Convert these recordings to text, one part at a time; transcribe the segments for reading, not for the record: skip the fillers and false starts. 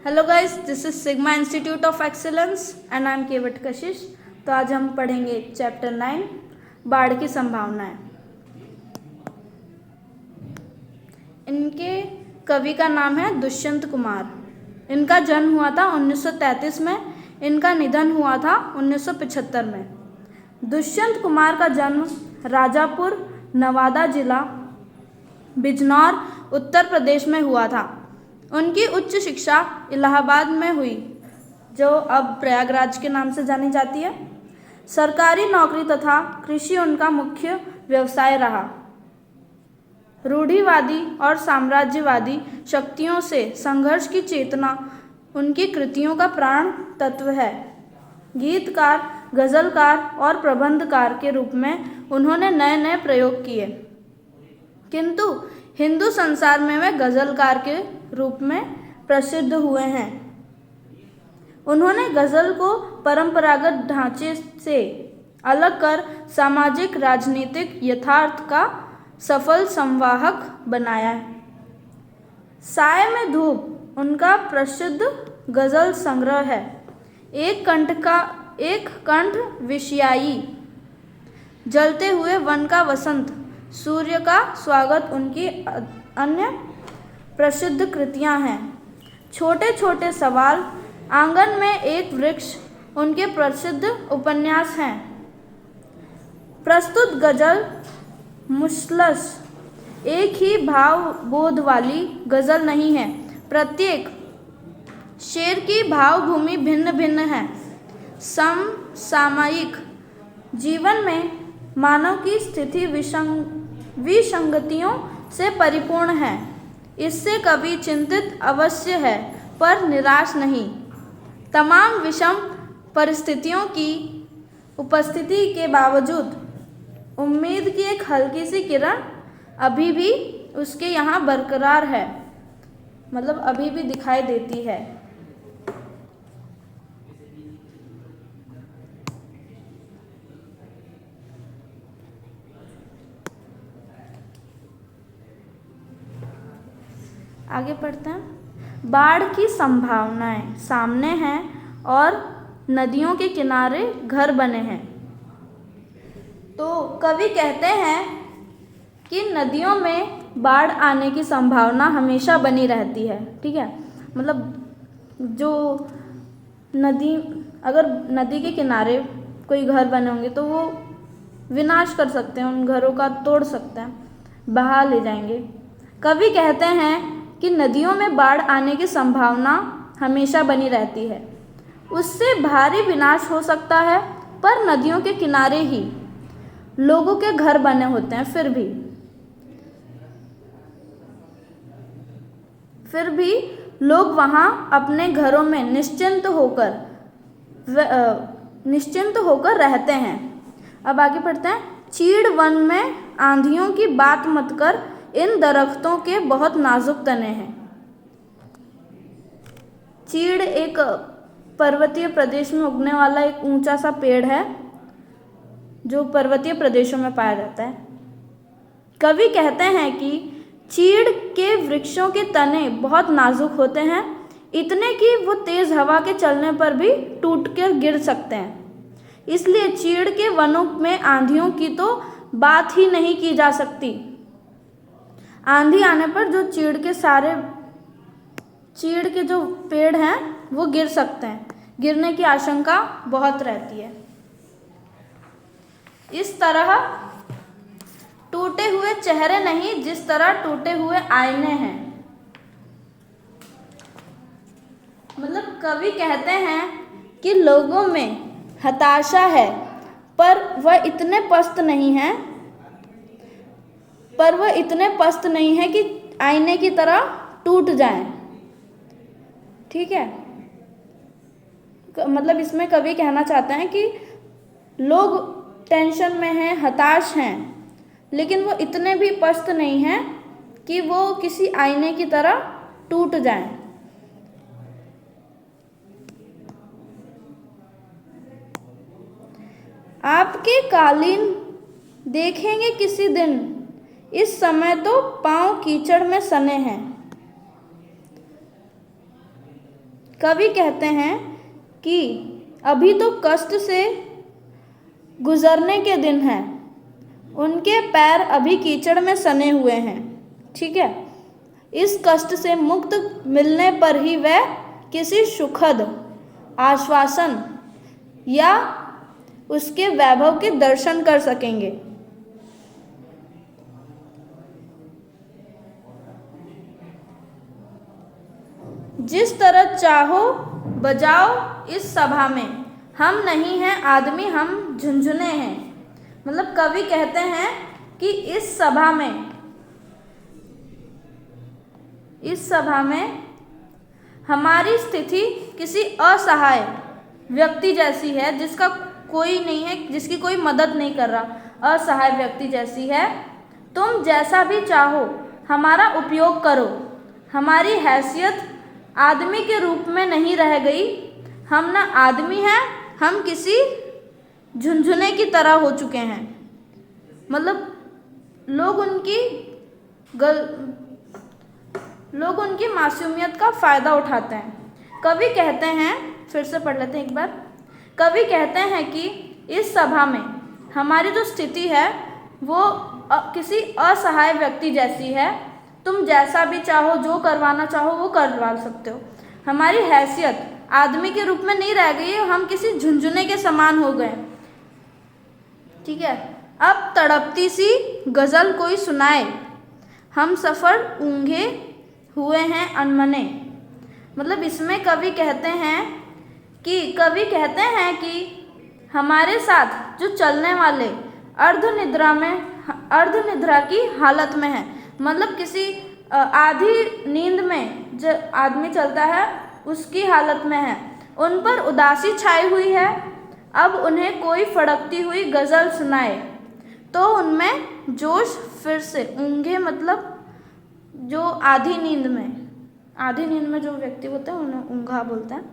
Hello guys, this is sigma institute of excellence and I am Kewat Kashish. तो आज हम पढ़ेंगे चैप्टर 9 बाढ़ की संभावनाएं। इनके कवि का नाम है दुष्यंत कुमार। इनका जन्म हुआ था 1933 में, इनका निधन हुआ था 1975 में। दुष्यंत कुमार का जन्म राजापुर, नवादा जिला, बिजनौर, उत्तर प्रदेश में हुआ था। उनकी उच्च शिक्षा इलाहाबाद में हुई, जो अब प्रयागराज के नाम से जानी जाती है। सरकारी नौकरी तथा कृषि उनका मुख्य व्यवसाय रहा। रूढ़िवादी और साम्राज्यवादी शक्तियों से संघर्ष की चेतना उनकी कृतियों का प्राण तत्व है। गीतकार, गजलकार और प्रबंधकार के रूप में उन्होंने नए नए प्रयोग किए, किंतु हिंदू संसार में वे गजलकार के रूप में प्रसिद्ध हुए हैं। उन्होंने गजल को परंपरागत ढांचे से अलग कर सामाजिक राजनीतिक यथार्थ का सफल संवाहक बनाया है। साय में धूप उनका प्रसिद्ध गजल संग्रह है। एक कंठ विषयाई, जलते हुए वन का वसंत, सूर्य का स्वागत उनकी अन्य प्रसिद्ध कृतियां हैं। छोटे छोटे सवाल, आंगन में एक वृक्ष उनके प्रसिद्ध उपन्यास हैं। प्रस्तुत गजल मुसलस एक ही भाव बोध वाली गजल नहीं है। प्रत्येक शेर की भावभूमि भिन्न भिन्न है। समसामयिक जीवन में मानव की स्थिति विसंगतियों से परिपूर्ण है। इससे कवि चिंतित अवश्य है, पर निराश नहीं। तमाम विषम परिस्थितियों की उपस्थिति के बावजूद उम्मीद की एक हल्की सी किरण अभी भी उसके यहाँ बरकरार है, मतलब अभी भी दिखाई देती है। आगे पढ़ते हैं। बाढ़ की संभावनाएं सामने हैं और नदियों के किनारे घर बने हैं। तो कवि कहते हैं कि नदियों में बाढ़ आने की संभावना हमेशा बनी रहती है। ठीक है, मतलब जो अगर नदी के किनारे कोई घर बने होंगे तो वो विनाश कर सकते हैं, उन घरों का तोड़ सकते हैं, बहा ले जाएंगे। कवि कहते हैं कि नदियों में बाढ़ आने की संभावना हमेशा बनी रहती है। उससे भारी विनाश हो सकता है, पर नदियों के किनारे ही लोगों के घर बने होते हैं। फिर भी लोग वहाँ अपने घरों में निश्चिंत होकर रहते हैं। अब आगे पढ़ते हैं। चीड़ वन में आंधियों की बात मत कर, इन दरख्तों के बहुत नाजुक तने हैं। चीड़ एक पर्वतीय प्रदेश में उगने वाला एक ऊंचा सा पेड़ है, जो पर्वतीय प्रदेशों में पाया जाता है। कवि कहते हैं कि चीड़ के वृक्षों के तने बहुत नाजुक होते हैं, इतने कि वो तेज हवा के चलने पर भी टूटकर गिर सकते हैं। इसलिए चीड़ के वनों में आंधियों की तो बात ही नहीं की जा सकती। आंधी आने पर जो चीड़ के जो पेड़ हैं वो गिर सकते हैं, गिरने की आशंका बहुत रहती है। इस तरह टूटे हुए चेहरे नहीं, जिस तरह टूटे हुए आईने हैं। मतलब कवि कहते हैं कि लोगों में हताशा है, पर वह इतने पस्त नहीं है कि आईने की तरह टूट जाएं। ठीक है, मतलब इसमें कवि कहना चाहते हैं कि लोग टेंशन में हैं, हताश हैं, लेकिन वो इतने भी पस्त नहीं हैं कि वो किसी आईने की तरह टूट जाएं। आपके कालीन देखेंगे किसी दिन, इस समय तो पांव कीचड़ में सने हैं। कवि कहते हैं कि अभी तो कष्ट से गुजरने के दिन हैं, उनके पैर अभी कीचड़ में सने हुए हैं। ठीक है, इस कष्ट से मुक्त मिलने पर ही वह किसी सुखद आश्वासन या उसके वैभव के दर्शन कर सकेंगे। जिस तरह चाहो बजाओ इस सभा में, हम नहीं हैं आदमी हम झुंझुने हैं। मतलब कवि कहते हैं कि इस सभा में हमारी स्थिति किसी असहाय व्यक्ति जैसी है, जिसका कोई नहीं है, जिसकी कोई मदद नहीं कर रहा, असहाय व्यक्ति जैसी है। तुम जैसा भी चाहो हमारा उपयोग करो, हमारी हैसियत आदमी के रूप में नहीं रह गई। हम ना आदमी हैं, हम किसी झुनझुने की तरह हो चुके हैं। मतलब लोग उनकी मासूमियत का फ़ायदा उठाते हैं। कवि कहते हैं, फिर से पढ़ लेते हैं एक बार। कवि कहते हैं कि इस सभा में हमारी जो स्थिति है वो किसी असहाय व्यक्ति जैसी है। तुम जैसा भी चाहो, जो करवाना चाहो वो करवा सकते हो। हमारी हैसियत आदमी के रूप में नहीं रह गई, हम किसी झुंझुने के समान हो गए। ठीक है, अब तड़पती सी गज़ल कोई सुनाए, हम सफ़र ऊँघे हुए हैं अनमने। मतलब इसमें कवि कहते हैं कि हमारे साथ जो चलने वाले अर्धनिद्रा की हालत में है। मतलब किसी आधी नींद में जो आदमी चलता है उसकी हालत में है, उन पर उदासी छाई हुई है। अब उन्हें कोई फड़कती हुई गज़ल सुनाए तो उनमें जोश फिर से ऊँघे, मतलब जो आधी नींद में जो व्यक्ति होते हैं उन्हें ऊँघा बोलते हैं।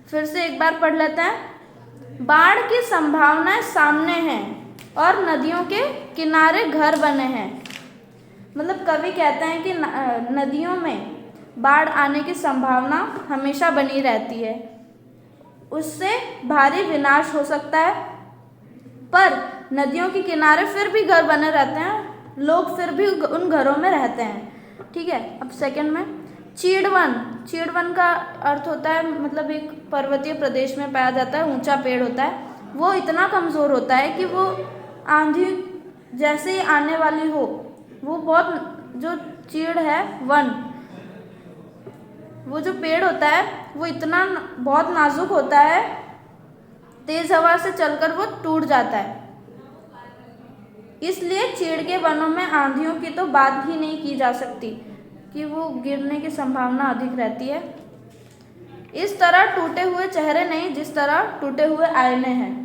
फिर से एक बार पढ़ लेते हैं। बाढ़ की संभावनाएं सामने हैं और नदियों के किनारे घर बने हैं। मतलब कवि कहते हैं कि नदियों में बाढ़ आने की संभावना हमेशा बनी रहती है, उससे भारी विनाश हो सकता है। पर नदियों के किनारे फिर भी घर बने रहते हैं, लोग फिर भी उन घरों में रहते हैं। ठीक है, अब सेकंड में चीड़वन का अर्थ होता है, मतलब एक पर्वतीय प्रदेश में पाया जाता है, ऊंचा पेड़ होता है। वो इतना कमज़ोर होता है कि वो आंधी जैसे ही आने वाली हो, वो बहुत, जो चीड़ है वन, वो जो पेड़ होता है वो इतना बहुत नाजुक होता है, तेज़ हवा से चलकर वो टूट जाता है। इसलिए चीड़ के वनों में आंधियों की तो बात ही नहीं की जा सकती कि वो गिरने की संभावना अधिक रहती है। इस तरह टूटे हुए चेहरे नहीं, जिस तरह टूटे हुए आईने हैं।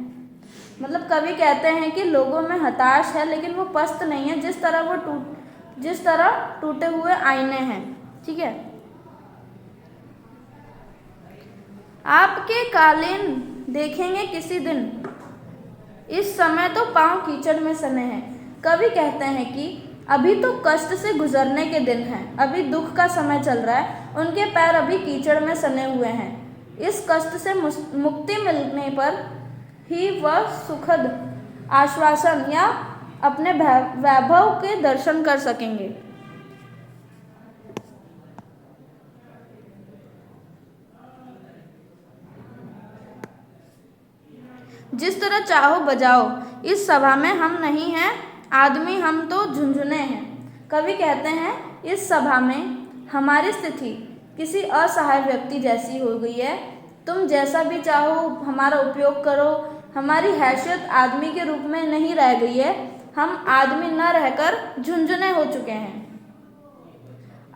मतलब कवि कहते हैं कि लोगों में हताश है लेकिन वो पस्त नहीं है, जिस तरह टूटे हुए आईने हैं। ठीक है, आपके कालीन देखेंगे किसी दिन, इस समय तो पांव कीचड़ में सने हैं। कवि कहते हैं कि अभी तो कष्ट से गुजरने के दिन हैं, अभी दुख का समय चल रहा है, उनके पैर अभी कीचड़ में सने हुए हैं। इस कष्ट से मुक्ति मिलने पर ही वह सुखद आश्वासन या अपने वैभव के दर्शन कर सकेंगे। जिस तरह चाहो बजाओ, इस सभा में हम नहीं हैं आदमी हम तो झुंझुने हैं। कवि कहते हैं इस सभा में हमारी स्थिति किसी असहाय व्यक्ति जैसी हो गई है। तुम जैसा भी चाहो हमारा उपयोग करो, हमारी हैसियत आदमी के रूप में नहीं रह गई है, हम आदमी न रहकर झुंझुने हो चुके हैं।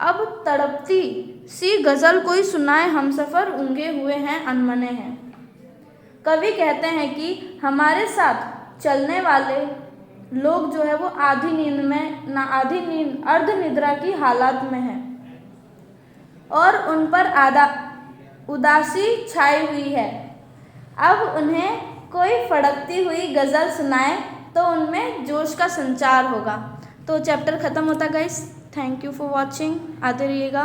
अब तड़पती सी गज़ल कोई सुनाए, हम सफ़र ऊँघे हुए हैं अनमने हैं। कवि कहते हैं कि हमारे साथ चलने वाले लोग जो है वो अर्धनिद्रा की हालत में है और उन पर उदासी छाई हुई है। अब उन्हें कोई फड़कती हुई गज़ल सुनाए तो उनमें जोश का संचार होगा। तो चैप्टर ख़त्म होता guys. Thank you for watching, आते रहिएगा।